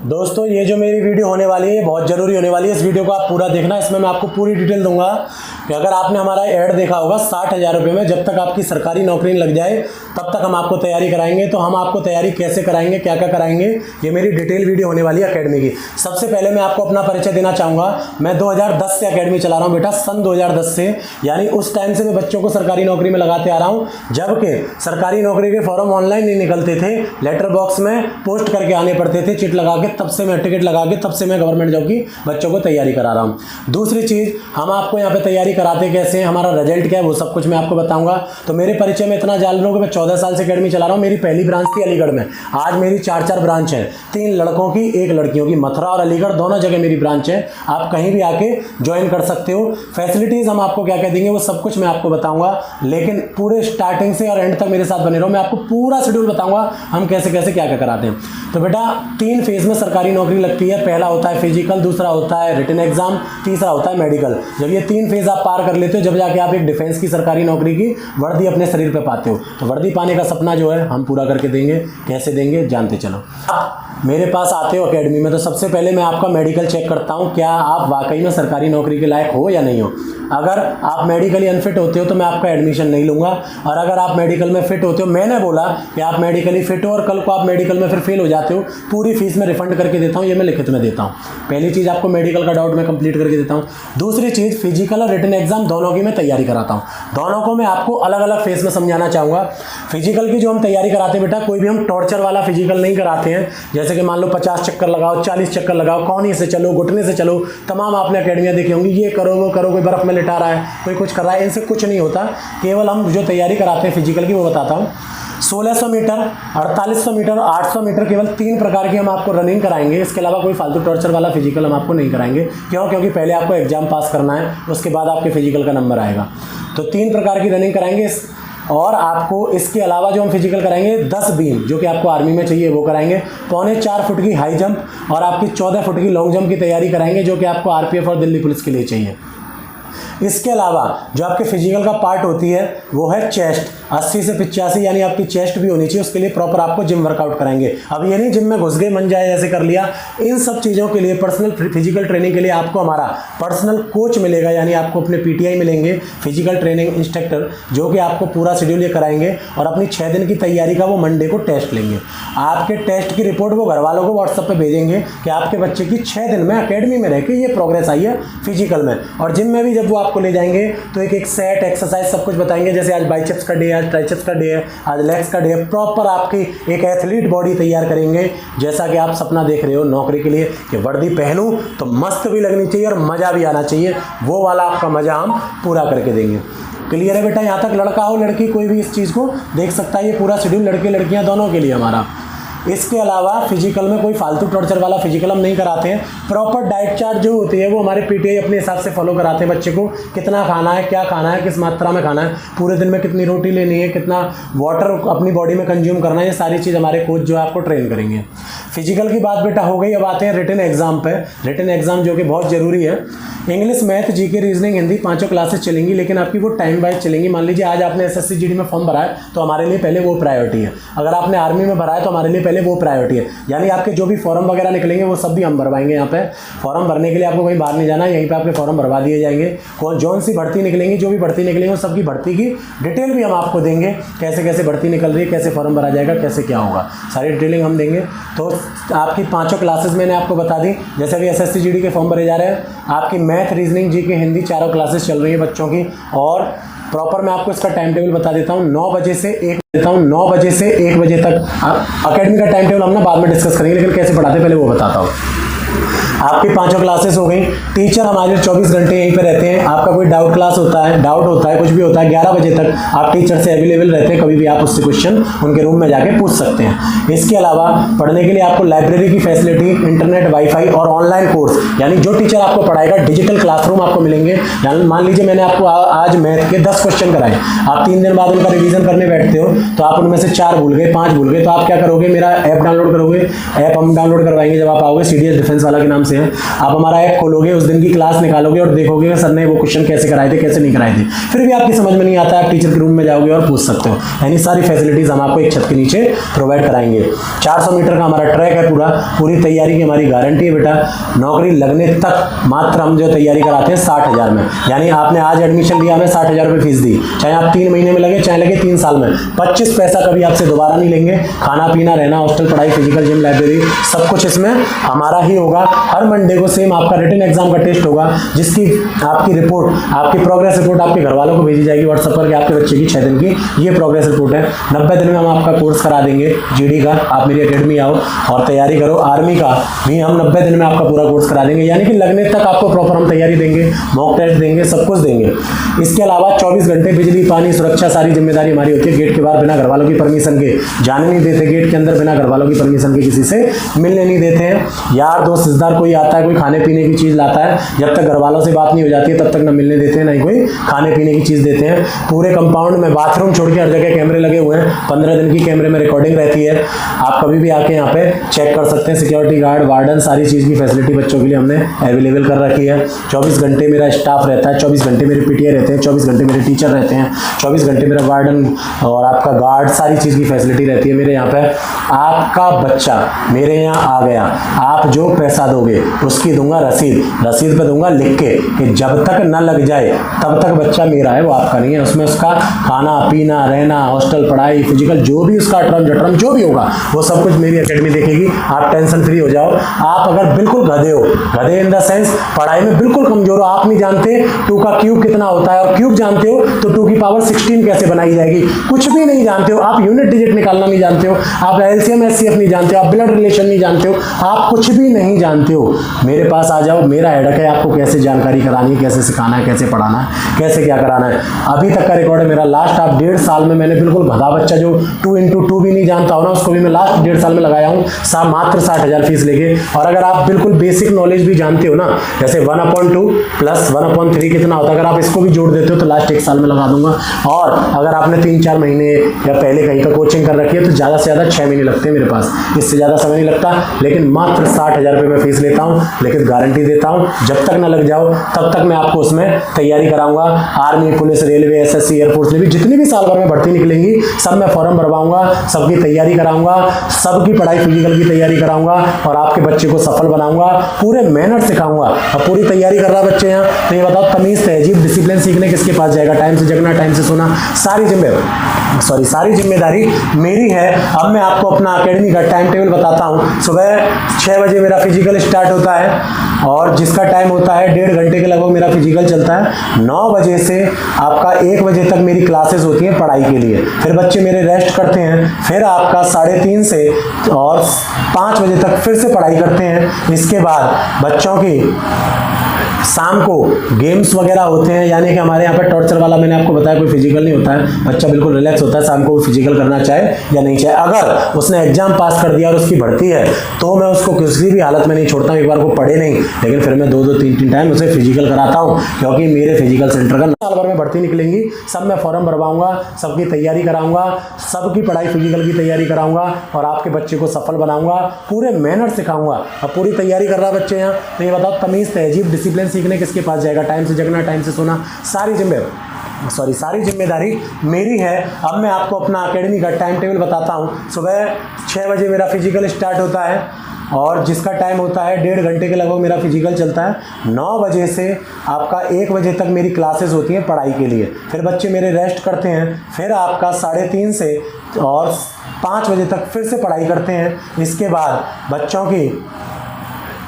दोस्तों ये जो मेरी वीडियो होने वाली है ये बहुत ज़रूरी होने वाली है। इस वीडियो को आप पूरा देखना। इसमें मैं आपको पूरी डिटेल दूंगा कि अगर आपने हमारा ऐड देखा होगा 60,000 रुपये में जब तक आपकी सरकारी नौकरी लग जाए तब तक हम आपको तैयारी कराएंगे। तो हम आपको तैयारी कैसे कराएंगे, क्या क्या कराएंगे, ये मेरी डिटेल वीडियो होने वाली है अकेडमी की। सबसे पहले मैं आपको अपना परिचय देना चाहूँगा। मैं 2010 से अकेडमी चला रहा हूँ बेटा, सन 2010 से, यानी उस टाइम से मैं बच्चों को सरकारी नौकरी में लगाते आ रहा हूँ। जबकि सरकारी नौकरी के फॉर्म ऑनलाइन नहीं निकलते थे, लेटर बॉक्स में पोस्ट करके आने पड़ते थे चिट लगा के, तब से मैं टिकट लगा के तब से मैं गवर्नमेंट जॉब की बच्चों को तैयारी करा रहा हूँ। दूसरी चीज़, हम आपको यहाँ पे तैयारी कराते कैसे हैं, हमारा रिजल्ट क्या है, वो सब कुछ मैं आपको बताऊंगा। तो मेरे परिचय में इतना जान लो कि मैं 14 साल से अकेडमी चला रहा हूँ। मेरी पहली ब्रांच थी अलीगढ़ में, आज मेरी 4 ब्रांच है, 3 लड़कों की 1 लड़कियों की। मथुरा और अलीगढ़ दोनों जगह मेरी ब्रांच है, आप कहीं भी आके ज्वाइन कर सकते हो। फैसिलिटीज़ हम आपको क्या क्या देंगे वो सब कुछ मैं आपको बताऊँगा, लेकिन पूरे स्टार्टिंग से और एंड तक मेरे साथ बने रहो। मैं आपको पूरा शेड्यूल बताऊँगा हम कैसे कैसे क्या क्या कराते हैं। तो बेटा 3 फेज़ में सरकारी नौकरी लगती है। पहला होता है फिजिकल, दूसरा होता है रिटन एग्जाम, तीसरा होता है मेडिकल। जब ये 3 फेज़ आप पार कर लेते हो, जब जाके आप एक डिफेंस की सरकारी नौकरी की वर्दी अपने शरीर पे पाते हो। तो वर्दी पाने का सपना जो है हम पूरा करके देंगे। कैसे देंगे जानते चलो। मेरे पास आते हो अकेडमी में तो सबसे पहले मैं आपका मेडिकल चेक करता हूँ, क्या आप वाकई में सरकारी नौकरी के लायक हो या नहीं हो। अगर आप मेडिकली अनफिट होते हो तो मैं आपका एडमिशन नहीं लूँगा, और अगर आप मेडिकल में फिट होते हो, मैंने बोला कि आप मेडिकली फिट हो और कल को आप मेडिकल में फिर फेल हो जाते हो, पूरी फीस में रिफंड करके देता हूँ, ये मैं लिखित में देता हूँ। पहली चीज़, आपको मेडिकल का डाउट मैं कंप्लीट करके देता हूँ। दूसरी चीज़, फिजिकल और रिटन एग्जाम दोनों की मैं तैयारी कराता हूँ। दोनों को मैं आपको अलग अलग फेस में समझाना चाहूँगा। फिजिकल की जो हम तैयारी कराते हैं बेटा, कोई भी हम टॉर्चर वाला फिजिकल नहीं कराते हैं। जैसे कि मान लो 50 चक्कर लगाओ, 40 चक्कर लगाओ, कौनी से चलो, घुटने से चलो, तमाम आपने अकेडमियाँ देखी होंगी, ये करो वो करो, कोई बर्फ़ में लिटा रहा है, कोई कुछ कर रहा है, इनसे कुछ नहीं होता। केवल हम जो तैयारी कराते हैं फिजिकल की वो बताता हूँ। 1600 मीटर, 4800 मीटर, 800 मीटर, केवल 3 प्रकार की हम आपको रनिंग कराएंगे। इसके अलावा कोई फालतू टॉर्चर वाला फिजिकल हम आपको नहीं कराएंगे। क्यों? क्योंकि पहले आपको एग्जाम पास करना है, उसके बाद आपके फिजिकल का नंबर आएगा। तो 3 प्रकार की रनिंग कराएंगे। और आपको इसके अलावा जो हम फिजिकल कराएंगे 10 बीम, जो कि आपको आर्मी में चाहिए, वो कराएंगे। 4.25 फुट की हाई जंप और आपकी 14 फुट की लॉन्ग जंप की तैयारी कराएंगे, जो कि आपको आरपीएफ और दिल्ली पुलिस के लिए चाहिए। इसके अलावा जो आपके फिजिकल का पार्ट होती है वो है चेस्ट, 80 से 85, यानी आपकी चेस्ट भी होनी चाहिए। उसके लिए प्रॉपर आपको जिम वर्कआउट कराएंगे। अब ये नहीं जिम में घुस गए मन जाए ऐसे कर लिया। इन सब चीज़ों के लिए, पर्सनल फिजिकल ट्रेनिंग के लिए आपको हमारा पर्सनल कोच मिलेगा, यानी आपको अपने पीटीआई मिलेंगे, फिजिकल ट्रेनिंग इंस्ट्रक्टर, जो कि आपको पूरा शेड्यूल ये कराएंगे। और अपनी 6 दिन की तैयारी का वो मंडे को टेस्ट लेंगे। आपके टेस्ट की रिपोर्ट वो घर वालों को व्हाट्सएप पर भेजेंगे कि आपके बच्चे की 6 दिन में अकेडमी में रह के ये प्रोग्रेस आई है फिजिकल में। और जिम में भी जब वो आपको ले जाएंगे तो एक एक सेट एक्सरसाइज सब कुछ बताएंगे। जैसे आज बाइसेप्स का डे है, आज ट्राइसेप्स का डे है, आज लेग्स का डे है। प्रॉपर आपकी एक एथलीट बॉडी तैयार करेंगे, जैसा कि आप सपना देख रहे हो नौकरी के लिए कि वर्दी पहनूं तो मस्त भी लगनी चाहिए और मज़ा भी आना चाहिए। वो वाला आपका मज़ा हम पूरा करके देंगे। क्लियर है बेटा? यहाँ तक लड़का हो लड़की कोई भी इस चीज़ को देख सकता है। ये पूरा शेड्यूल लड़के लड़कियाँ दोनों के लिए हमारा। इसके अलावा फिजिकल में कोई फालतू टॉर्चर वाला फिजिकल हम नहीं कराते हैं। प्रॉपर डाइट चार्ट जो होती है वो हमारे पीटीआई अपने हिसाब से फॉलो कराते हैं। बच्चे को कितना खाना है, क्या खाना है, किस मात्रा में खाना है, पूरे दिन में कितनी रोटी लेनी है, कितना वाटर अपनी बॉडी में कंज्यूम करना है, ये सारी चीज़ हमारे कोच जो है आपको ट्रेन करेंगे। फिजिकल की बात बेटा हो गई। अब आते हैं रिटन एग्जाम पे। रिटन एग्जाम जो कि बहुत ज़रूरी है। English, math, GK, reasoning, Hindi 5 classes चलेंगी, लेकिन आपकी वो टाइम वाइज चलेंगी। मान लीजिए आज आपने एसएससी जीडी में फॉर्म भरा है तो हमारे लिए पहले वो प्रायोरिटी है। अगर आपने आर्मी में भरा है तो हमारे लिए पहले वो प्रायोरिटी है। यानी आपके जो भी फॉर्म वगैरह निकलेंगे वो सब भी हम भरवाएंगे। यहाँ पे फॉर्म भरने के लिए आपको कहीं बाहर नहीं जाना, यहीं पे आपके फॉर्म भरवा दिए जाएंगे। कौन सी भर्ती निकलेंगी, जो भी भर्ती निकलेंगी वो सबकी भर्ती की डिटेल भी हम आपको देंगे। कैसे कैसे भर्ती निकल रही है, कैसे फॉर्म भरा जाएगा, कैसे क्या होगा, सारी डिटेलिंग हम देंगे। तो आपकी 5 क्लासेस मैंने आपको बता दी। जैसे अभी एसएससी जीडी के फॉर्म भरे जा रहे हैं, आपकी math, reasoning, GK, Hindi 4 classes चल रही है बच्चों की। और प्रॉपर मैं आपको इसका टाइम टेबल बता देता हूँ। 9 बजे से 1 बजे तक। अकेडमी का टाइम टेबल हम ना बाद में डिस्कस करेंगे, लेकिन कैसे पढ़ाते हैं पहले वो बताता हूँ। आपकी 5 क्लासेस हो गई। टीचर हमारे 24 घंटे यहीं पे रहते हैं। आपका कोई डाउट क्लास होता है, डाउट होता है, कुछ भी होता है, 11 बजे तक आप टीचर से अवेलेबल रहते हैं। कभी भी आप उससे क्वेश्चन उनके रूम में जाके पूछ सकते हैं। इसके अलावा पढ़ने के लिए आपको लाइब्रेरी की फैसिलिटी, इंटरनेट, वाईफाई और ऑनलाइन कोर्स, यानी जो टीचर आपको पढ़ाएगा डिजिटल क्लासरूम आपको मिलेंगे। मान लीजिए मैंने आपको आज मैथ के 10 क्वेश्चन कराए, आप 3 दिन बाद उनका रिवीजन करने बैठते हो तो आप उनमें से 4 भूल गए, 5 भूल गए, तो आप क्या करोगे, मेरा ऐप डाउनलोड करोगे। ऐप हम डाउनलोड करवाएंगे जब आप आओगे, सीडीएस डिफेंस वाला के नाम से है। आप हमारा ऐप खोलोगे, उस दिन की क्लास निकालोगे और देखोगे कि सर ने वो क्वेश्चन कैसे कराए थे, कैसे नहीं कराए थे। फिर भी आपकी समझ में नहीं आता, आप टीचर के रूम में जाओगे और पूछ सकते हो। यानी सारी फैसिलिटीज हम आपको एक छत के नीचे प्रोवाइड कराएंगे। 400 मीटर का हमारा ट्रैक है, पूरी तैयारी की हमारी गारंटी है बेटा। नौकरी लगने तक मात्र हम जो तैयारी कराते हैं 60,000 में। यानी आपने आज एडमिशन लिया, हमें 60,000 रुपये फीस दी, चाहे आप 3 महीने में लगे चाहे लगे 3 साल में, 25 पैसा कभी आपसे दोबारा नहीं लेंगे। खाना पीना, रहना, हॉस्टल, पढ़ाई, फिजिकल, जिम, लाइब्रेरी, सब कुछ इसमें हमारा ही होगा। हर मंडे को सेम आपका रिटन एग्जाम का टेस्ट होगा, जिसकी आपकी रिपोर्ट, आपकी प्रोग्रेस रिपोर्ट आपके घर वालों को भेजी जाएगी व्हाट्सएप पर कि आपके बच्चे की 6 दिन की ये प्रोग्रेस रिपोर्ट है। 90 दिन में हम आपका कोर्स करा देंगे जीडी का। आप मेरी एकेडमी आओ और तैयारी करो। आर्मी का भी हम 90 दिन में आपका पूरा कोर्स करा देंगे, यानी कि लगने तक आपको प्रॉपर हम तैयारी देंगे, मॉक टेस्ट देंगे, सब कुछ देंगे। इसके अलावा 24 घंटे बिजली, पानी, सुरक्षा, सारी जिम्मेदारी हमारी होती है। गेट के बाहर बिना घर वालों की परमिशन के जाने नहीं देते, गेट के अंदर बिना घर वालों की परमिशन के किसी से मिलने नहीं देते हैं। यार दोस्त रिश्तेदार कोई आता है, कोई खाने पीने की चीज़ लाता है, जब तक घर वालों से बात नहीं हो जाती है तब तक ना मिलने देते हैं, ना ही कोई खाने पीने की चीज़ देते हैं। पूरे कंपाउंड में बाथरूम छोड़ के हर जगह कैमरे लगे हुए हैं। 15 दिन की कैमरे में रिकॉर्डिंग रहती है। आप कभी भी आके यहाँ पे चेक कर सकते हैं। सिक्योरिटी गार्ड, वार्डन, सारी चीज़ की फैसिलिटी बच्चों के लिए हमने अवेलेबल कर रखी है। 24 घंटे मेरा स्टाफ रहता है, 24 घंटे मेरे पीटीए रहते हैं, 24 घंटे मेरे टीचर रहते हैं, 24 घंटे मेरा वार्डन और आपका गार्ड, सारी चीज़ की फैसिलिटी रहती है मेरे यहाँ पे। आपका बच्चा मेरे यहाँ आ गया, आप जो पैसा दोगे उसकी दूंगा रसीद, रसीद पे दूंगा लिख के कि जब तक न लग जाए तब तक बच्चा मेरा है, वो आपका नहीं है। उसमें उसका खाना पीना, रहना, हॉस्टल, पढ़ाई, फिजिकल, जो भी उसका अटरम जटरम जो भी होगा वो सब कुछ मेरी एकेडमी देखेगी। आप टेंशन फ्री हो जाओ। आप अगर बिल्कुल गधे हो, गधे इन द सेंस पढ़ाई में बिल्कुल कमजोर हो, आप नहीं जानते 2 का क्यूब कितना होता है, और क्यूब जानते हो तो 2 की पावर 16 कैसे बनाई जाएगी, कुछ भी नहीं जानते हो, आप यूनिट डिजिट निकालना नहीं जानते हो, आप एलसीएम एचसीएफ नहीं जानते हो, आप ब्लड रिलेशन नहीं जानते हो, आप कुछ भी नहीं जानते हो, मेरे पास आ जाओ। मेरा हेडक है आपको कैसे जानकारी करानी है, कैसे सिखाना है, कैसे पढ़ाना है, कैसे क्या कराना है। अभी तक का रिकॉर्ड है मेरा। लास्ट आप 1.5 साल में मैंने बिल्कुल गधा बच्चा जो 2x2 भी नहीं जानता हो ना, उसको भी मैं लास्ट 1.5 साल में लगाया हूँ मात्र 60,000 फीस लेके। और अगर आप बिल्कुल बेसिक नॉलेज भी जानते हो ना, जैसे 1/2 प्लस 1/3 कितना होता है, अगर आप इसको भी जोड़ देते हो तो लास्ट 1 साल में लगा दूंगा। और अगर आपने 3-4 महीने या पहले कहीं का कोचिंग कर रखी है तो ज़्यादा से ज़्यादा 6 महीने लगते हैं मेरे पास, इससे ज़्यादा समय नहीं लगता। लेकिन मात्र 60,000 रुपये मैं फीस लेता हूँ, लेकिन गारंटी देता हूँ जब तक ना लग जाओ तब तक मैं आपको उसमें तैयारी कराऊंगा। Army, police, railway, SSC, air force में भी जितनी भी साल भर में भर्ती निकलेंगी सब मैं फॉर्म भरवाऊंगा, सबकी तैयारी कराऊंगा, सबकी पढ़ाई फिजिकल की तैयारी कराऊंगा और आपके बच्चे को सफल बनाऊंगा, पूरे मेहनत सिखाऊंगा। अब पूरी तैयारी कर रहा बच्चे यहाँ, तो ये बताओ तमीज, तहजीब, डिसिप्लिन सीखने किसके पास जाएगा? टाइम से जगना, टाइम से सोना, सारी जिम्मेदारी मेरी है। अब मैं आपको अपना एकेडमी का टाइम टेबल बताता हूँ। सुबह 6 बजे मेरा फिजिकल स्टार्ट होता है और जिसका टाइम होता है 1.5 घंटे के लगभग मेरा फिजिकल चलता है। 9 बजे से आपका 1 बजे तक मेरी क्लासेस होती हैं पढ़ाई के लिए, फिर बच्चे मेरे रेस्ट करते हैं, फिर आपका 3:30 से और 5 बजे तक फिर से पढ़ाई करते हैं। इसके बाद बच्चों की शाम को गेम्स वगैरह होते हैं, यानी कि हमारे यहाँ पर टॉर्चर वाला मैंने आपको बताया कोई फिजिकल नहीं होता है, बच्चा बिल्कुल रिलैक्स होता है, शाम को फिजिकल करना चाहे या नहीं चाहे। अगर उसने एग्जाम पास कर दिया और उसकी भर्ती है तो मैं उसको किसी भी हालत में नहीं छोड़ता हूँ, एक बार को पढ़े नहीं, लेकिन फिर मैं 2-2, 3-3 टाइम उसे फिजिकल कराता हूँ, क्योंकि मेरे फिजिकल सेंटर का साल भर में भर्ती निकलेंगी, सब मैं फॉर्म भरवाऊंगा, सबकी तैयारी कराऊंगा, सबकी पढ़ाई फिजिकल की तैयारी कराऊंगा और आपके बच्चे को सफल बनाऊंगा, पूरे मेहनत सिखाऊंगा। अब पूरी तैयारी कर रहा बच्चे यहाँ, तो ये बताओ तमीज, तहजीब, डिसिप्लिन सीखने किसके पास जाएगा? टाइम से जगना, टाइम से सोना, सारी जिम्मेदारी मेरी है। अब मैं आपको अपना एकेडमी का टाइम टेबल बताता हूँ। सुबह 6 बजे मेरा फिजिकल स्टार्ट होता है और जिसका टाइम होता है 1.5 घंटे के लगभग मेरा फिजिकल चलता है। 9 बजे से आपका 1 बजे तक मेरी क्लासेस होती हैं पढ़ाई के लिए, फिर बच्चे मेरे रेस्ट करते हैं, फिर आपका 3:30 से और 5 बजे तक फिर से पढ़ाई करते हैं। इसके बाद बच्चों की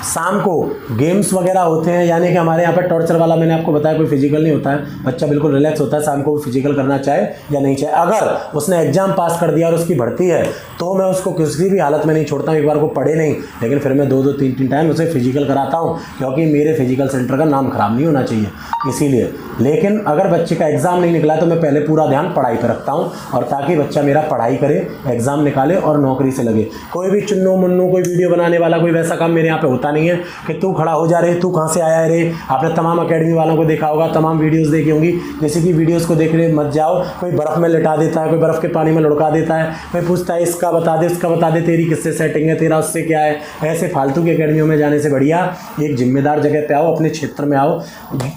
शाम को गेम्स वगैरह होते हैं, यानी कि हमारे यहाँ पर टॉर्चर वाला मैंने आपको बताया कोई फिजिकल नहीं होता है, बच्चा बिल्कुल रिलैक्स होता है, शाम को फिजिकल करना चाहे या नहीं चाहे। अगर उसने एग्जाम पास कर दिया और उसकी भर्ती है तो मैं उसको किसी भी हालत में नहीं छोड़ता हूँ, एक बार को पढ़े नहीं, लेकिन फिर मैं 2-2, 3-3 टाइम उसे फिजिकल कराता हूँ, क्योंकि मेरे फिजिकल सेंटर का नाम खराब नहीं होना चाहिए इसीलिए। लेकिन अगर बच्चे का एग्जाम नहीं निकला तो मैं पहले पूरा ध्यान पढ़ाई पर रखता हूँ, और ताकि बच्चा मेरा पढ़ाई करे, एग्जाम निकाले और नौकरी से लगे। कोई भी चुन्नू मुन्नू कोई वीडियो बनाने वाला कोई वैसा काम मेरे यहाँ पे होता लगता नहीं है कि तू खड़ा हो जा रे, तू कहाँ से आया है रे। आपने तमाम अकेडमी वालों को देखा होगा, तमाम वीडियोस देखी होंगी, जैसे कि वीडियोस को देख रहे मत जाओ, कोई बर्फ़ में लिटा देता है, कोई बर्फ़ के पानी में लुढ़का देता है, कोई पूछता है इसका बता दे, उसका बता दे, तेरी किससे सेटिंग है, तेरा उससे क्या है। ऐसे फालतू की अकेडमियों में जाने से बढ़िया एक जिम्मेदार जगह पे आओ, अपने क्षेत्र में आओ।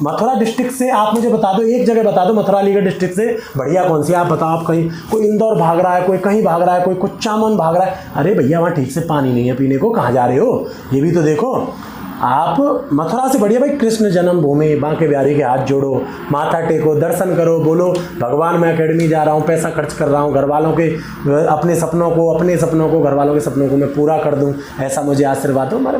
मथुरा डिस्ट्रिक्ट से आप मुझे बता दो, एक जगह बता दो मथुरा अलीगढ़ डिस्ट्रिक्ट से बढ़िया कौन सी। आप बताओ, आप कहीं कोई इंदौर भाग रहा है, कोई कहीं भाग रहा है, कोई कुचामन भाग रहा है, अरे भैया वहाँ ठीक से पानी नहीं है पीने को, कहाँ जा रहे हो, ये भी तो देखो। आप मथुरा से बढ़िया भाई कृष्ण जन्मभूमि, बांके बिहारी के हाथ जोड़ो, माथा टेको, दर्शन करो, बोलो भगवान मैं अकेडमी जा रहा हूँ, पैसा खर्च कर रहा हूँ, घर वालों के अपने सपनों को घर वालों के सपनों को मैं पूरा कर दूँ, ऐसा मुझे आशीर्वाद दो। हमारे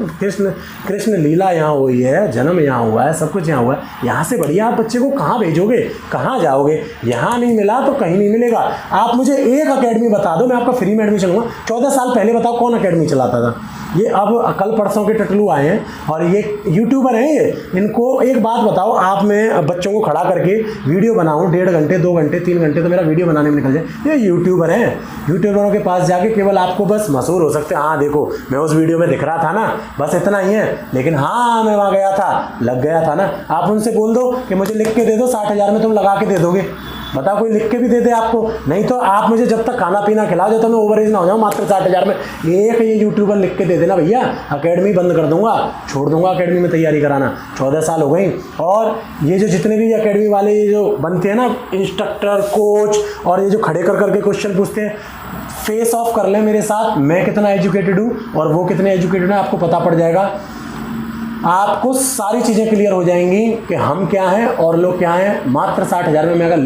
कृष्ण लीला यहाँ हुई है, जन्म यहाँ हुआ है, सब कुछ यहाँ हुआ है। यहाँ से बढ़िया आप बच्चे को कहाँ भेजोगे, कहाँ जाओगे। यहाँ नहीं मिला तो कहीं नहीं मिलेगा। आप मुझे एक अकेडमी बता दो, मैं आपका फ्री में एडमिशन लूँगा। 14 साल पहले बताओ कौन अकेडमी चलाता था। ये अब कल परसों के टटलू आए हैं और ये यूट्यूबर हैं ये। इनको एक बात बताओ, आप मैं बच्चों को खड़ा करके वीडियो बनाऊं 1.5 घंटे 2 घंटे 3 घंटे तो मेरा वीडियो बनाने में निकल जाए। ये यूट्यूबर हैं, यूट्यूबरों के पास जाके केवल आपको बस मशहूर हो सकते हैं। हाँ देखो मैं उस वीडियो में दिख रहा था ना, बस इतना ही है, लेकिन हाँ मैं वहाँ गया था, लग गया था ना। आप उनसे बोल दो कि मुझे लिख के दे दो, 60,000 में तुम लगा के दे दोगे। बताओ कोई लिख के भी दे दे आपको, नहीं तो आप मुझे जब तक खाना पीना खिला दो तो मैं ओवर एज ना हो जाऊँ, मात्र 60,000 में एक ये यूट्यूबर लिख के दे देना भैया, अकेडमी बंद कर दूंगा, छोड़ दूंगा अकेडमी में तैयारी कराना। 14 साल हो गई। और ये जो जितने भी अकेडमी वाले ये जो बनते हैं ना इंस्ट्रक्टर कोच, और ये जो खड़े कर करके क्वेश्चन पूछते हैं, फेस ऑफ कर ले मेरे साथ, मैं कितना एजुकेटेड हूँ और वो कितने एजुकेटेड है, आपको पता पड़ जाएगा। आपको सारी चीज़ें क्लियर हो जाएंगी कि हम क्या हैं और लोग क्या हैं। मात्र 60,000 में मैं अगर